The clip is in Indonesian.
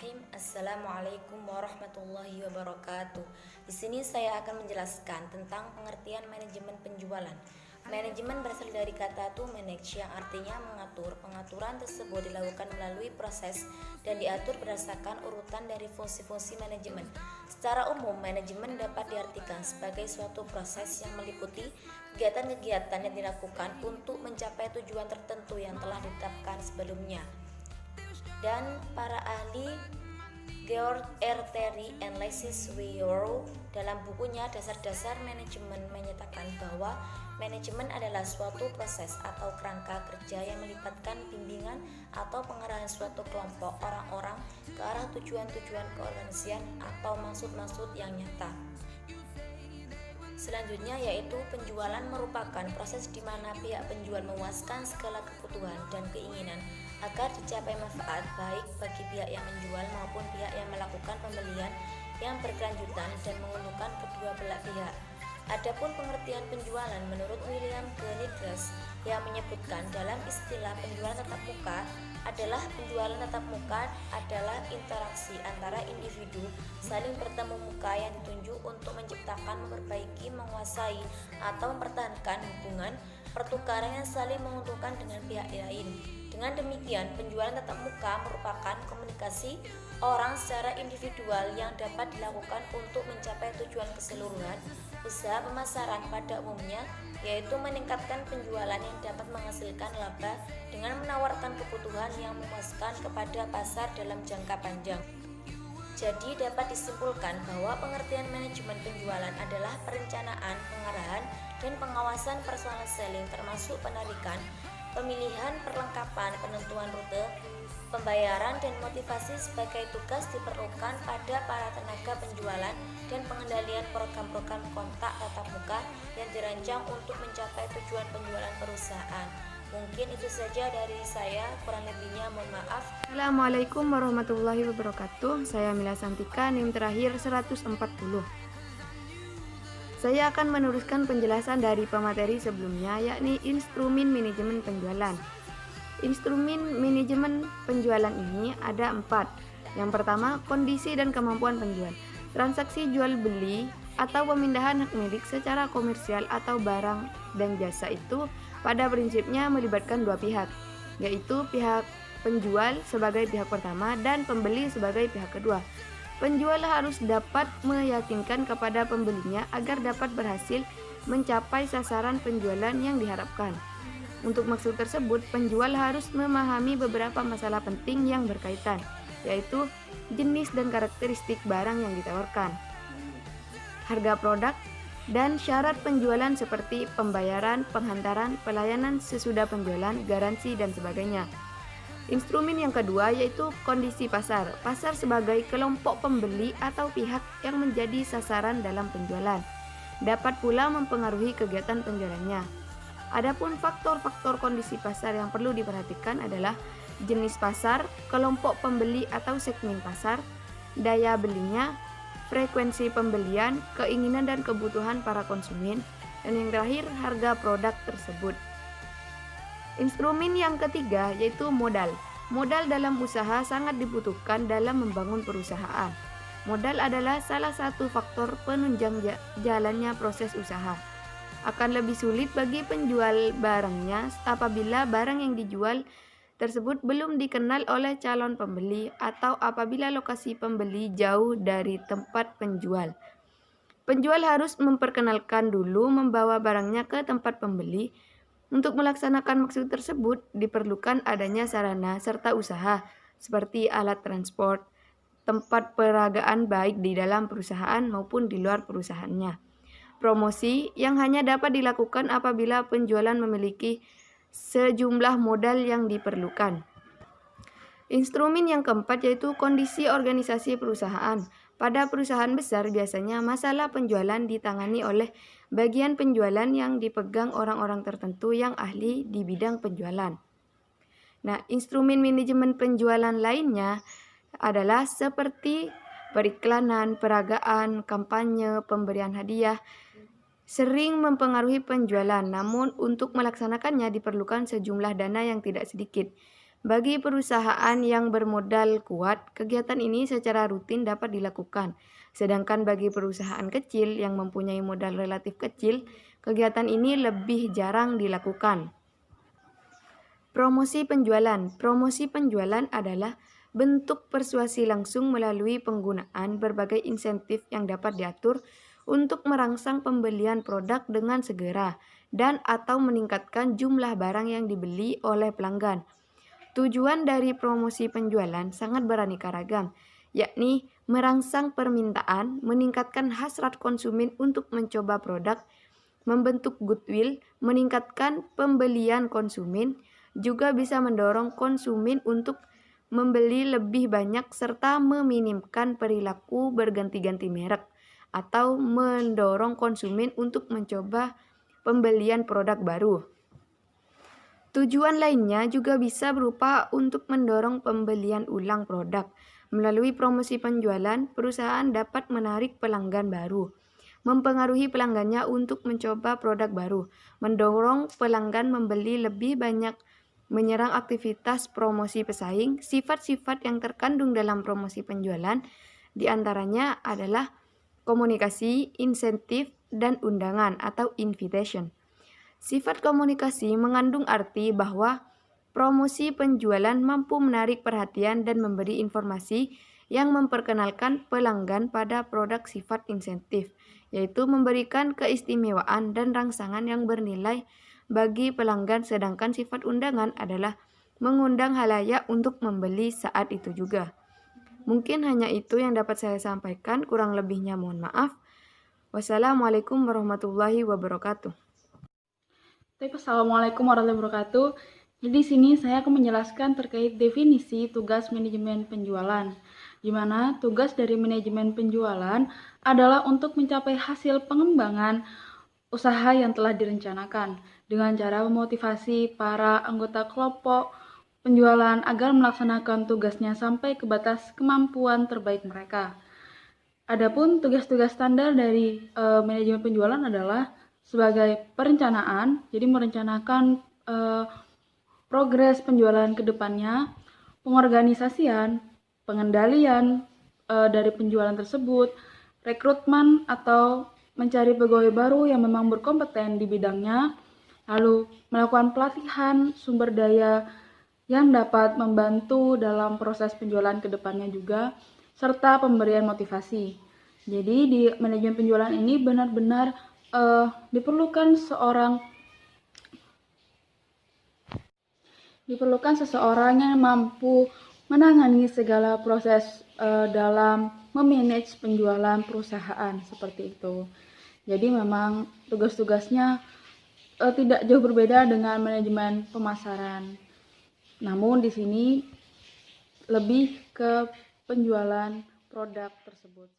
Bismillahirrahmanirrahim. Assalamualaikum warahmatullahi wabarakatuh. Di sini saya akan menjelaskan tentang pengertian manajemen penjualan. Manajemen berasal dari kata to manage yang artinya mengatur. Pengaturan tersebut dilakukan melalui proses dan diatur berdasarkan urutan dari fungsi-fungsi manajemen. Secara umum, manajemen dapat diartikan sebagai suatu proses yang meliputi kegiatan-kegiatan yang dilakukan untuk mencapai tujuan tertentu yang telah ditetapkan sebelumnya. Dan para ahli George R. Terry and Lexis Weir dalam bukunya Dasar-Dasar Manajemen menyatakan bahwa manajemen adalah suatu proses atau kerangka kerja yang melibatkan bimbingan atau pengarahan suatu kelompok orang-orang ke arah tujuan-tujuan keorganisasian atau maksud-maksud yang nyata. Selanjutnya yaitu penjualan merupakan proses di mana pihak penjual memuaskan segala kebutuhan dan keinginan agar dicapai manfaat baik bagi pihak yang menjual maupun pihak yang melakukan pembelian yang berkelanjutan dan menguntungkan kedua belah pihak. Adapun pengertian penjualan menurut William Genius yang menyebutkan dalam istilah penjualan tatap muka adalah penjualan tatap muka adalah interaksi antara individu saling bertemu muka yang ditunjuk untuk menciptakan, memperbaiki, menguasai, atau mempertahankan hubungan pertukaran yang saling menguntungkan dengan pihak lain. Dengan demikian, penjualan tatap muka merupakan komunikasi orang secara individual yang dapat dilakukan untuk mencapai tujuan keseluruhan usaha pemasaran pada umumnya, yaitu meningkatkan penjualan yang dapat menghasilkan laba dengan menawarkan kebutuhan yang memuaskan kepada pasar dalam jangka panjang. Jadi dapat disimpulkan bahwa pengertian manajemen penjualan adalah perencanaan, pengarahan, dan pengawasan personal selling termasuk penarikan, pemilihan, perlengkapan, penentuan rute, pembayaran, dan motivasi sebagai tugas diperlukan pada para tenaga penjualan dan pengendalian program-program kontak tatap muka yang dirancang untuk mencapai tujuan penjualan perusahaan. Mungkin itu saja dari saya, kurang lebihnya mohon maaf. Assalamualaikum warahmatullahi wabarakatuh. Saya Mila Santika, NIM terakhir 140. Saya akan meneruskan penjelasan dari pemateri sebelumnya, yakni instrumen manajemen penjualan. Instrumen manajemen penjualan ini ada 4. Yang pertama, kondisi dan kemampuan penjual. Transaksi jual beli atau pemindahan hak milik secara komersial atau barang dan jasa itu pada prinsipnya melibatkan dua pihak, yaitu pihak penjual sebagai pihak pertama dan pembeli sebagai pihak kedua. Penjual harus dapat meyakinkan kepada pembelinya agar dapat berhasil mencapai sasaran penjualan yang diharapkan. Untuk maksud tersebut, penjual harus memahami beberapa masalah penting yang berkaitan, yaitu jenis dan karakteristik barang yang ditawarkan, harga produk, dan syarat penjualan seperti pembayaran, penghantaran, pelayanan sesudah penjualan, garansi, dan sebagainya. Instrumen yang kedua yaitu kondisi pasar. Pasar sebagai kelompok pembeli atau pihak yang menjadi sasaran dalam penjualan dapat pula mempengaruhi kegiatan penjualannya. Adapun faktor-faktor kondisi pasar yang perlu diperhatikan adalah jenis pasar, kelompok pembeli atau segmen pasar, daya belinya, frekuensi pembelian, keinginan dan kebutuhan para konsumen, dan yang terakhir harga produk tersebut. Instrumen yang ketiga yaitu modal. Modal dalam usaha sangat dibutuhkan dalam membangun perusahaan. Modal adalah salah satu faktor penunjang jalannya proses usaha. Akan lebih sulit bagi penjual barangnya apabila barang yang dijual tersebut belum dikenal oleh calon pembeli atau apabila lokasi pembeli jauh dari tempat penjual. Penjual harus memperkenalkan dulu membawa barangnya ke tempat pembeli. Untuk melaksanakan maksud tersebut diperlukan adanya sarana serta usaha seperti alat transport, tempat peragaan baik di dalam perusahaan maupun di luar perusahaannya. Promosi yang hanya dapat dilakukan apabila penjualan memiliki sejumlah modal yang diperlukan. Instrumen yang keempat yaitu kondisi organisasi perusahaan. Pada perusahaan besar biasanya masalah penjualan ditangani oleh bagian penjualan yang dipegang orang-orang tertentu yang ahli di bidang penjualan. Nah, instrumen manajemen penjualan lainnya adalah seperti periklanan, peragaan, kampanye, pemberian hadiah, sering mempengaruhi penjualan, namun untuk melaksanakannya diperlukan sejumlah dana yang tidak sedikit. Bagi perusahaan yang bermodal kuat, kegiatan ini secara rutin dapat dilakukan. Sedangkan bagi perusahaan kecil yang mempunyai modal relatif kecil, kegiatan ini lebih jarang dilakukan. Promosi penjualan. Promosi penjualan adalah bentuk persuasi langsung melalui penggunaan berbagai insentif yang dapat diatur untuk merangsang pembelian produk dengan segera dan atau meningkatkan jumlah barang yang dibeli oleh pelanggan. Tujuan dari promosi penjualan sangat beraneka ragam, yakni merangsang permintaan, meningkatkan hasrat konsumen untuk mencoba produk, membentuk goodwill, meningkatkan pembelian konsumen, juga bisa mendorong konsumen untuk membeli lebih banyak serta meminimkan perilaku berganti-ganti merek atau mendorong konsumen untuk mencoba pembelian produk baru. Tujuan lainnya juga bisa berupa untuk mendorong pembelian ulang produk. Melalui promosi penjualan, perusahaan dapat menarik pelanggan baru, mempengaruhi pelanggannya untuk mencoba produk baru, mendorong pelanggan membeli lebih banyak, menyerang aktivitas promosi pesaing. Sifat-sifat yang terkandung dalam promosi penjualan diantaranya adalah komunikasi, insentif, dan undangan atau invitation. Sifat komunikasi mengandung arti bahwa promosi penjualan mampu menarik perhatian dan memberi informasi yang memperkenalkan pelanggan pada produk. Sifat insentif, yaitu memberikan keistimewaan dan rangsangan yang bernilai bagi pelanggan, sedangkan sifat undangan adalah mengundang halayak untuk membeli saat itu juga. Mungkin hanya itu yang dapat saya sampaikan, kurang lebihnya mohon maaf. Wassalamualaikum warahmatullahi wabarakatuh. Assalamualaikum warahmatullahi wabarakatuh. Jadi di sini saya akan menjelaskan terkait definisi tugas manajemen penjualan, di mana tugas dari manajemen penjualan adalah untuk mencapai hasil pengembangan usaha yang telah direncanakan dengan cara memotivasi para anggota kelompok penjualan agar melaksanakan tugasnya sampai ke batas kemampuan terbaik mereka. Adapun tugas-tugas standar dari manajemen penjualan adalah sebagai perencanaan, jadi merencanakan progres penjualan ke depannya, pengorganisasian, pengendalian dari penjualan tersebut, rekrutmen atau mencari pegawai baru yang memang berkompeten di bidangnya, lalu melakukan pelatihan sumber daya yang dapat membantu dalam proses penjualan ke depannya juga, serta pemberian motivasi. Jadi di manajemen penjualan ini benar-benar diperlukan seseorang yang mampu menangani segala proses dalam memanage penjualan perusahaan seperti itu. Jadi memang tugas-tugasnya tidak jauh berbeda dengan manajemen pemasaran. Namun di sini lebih ke penjualan produk tersebut.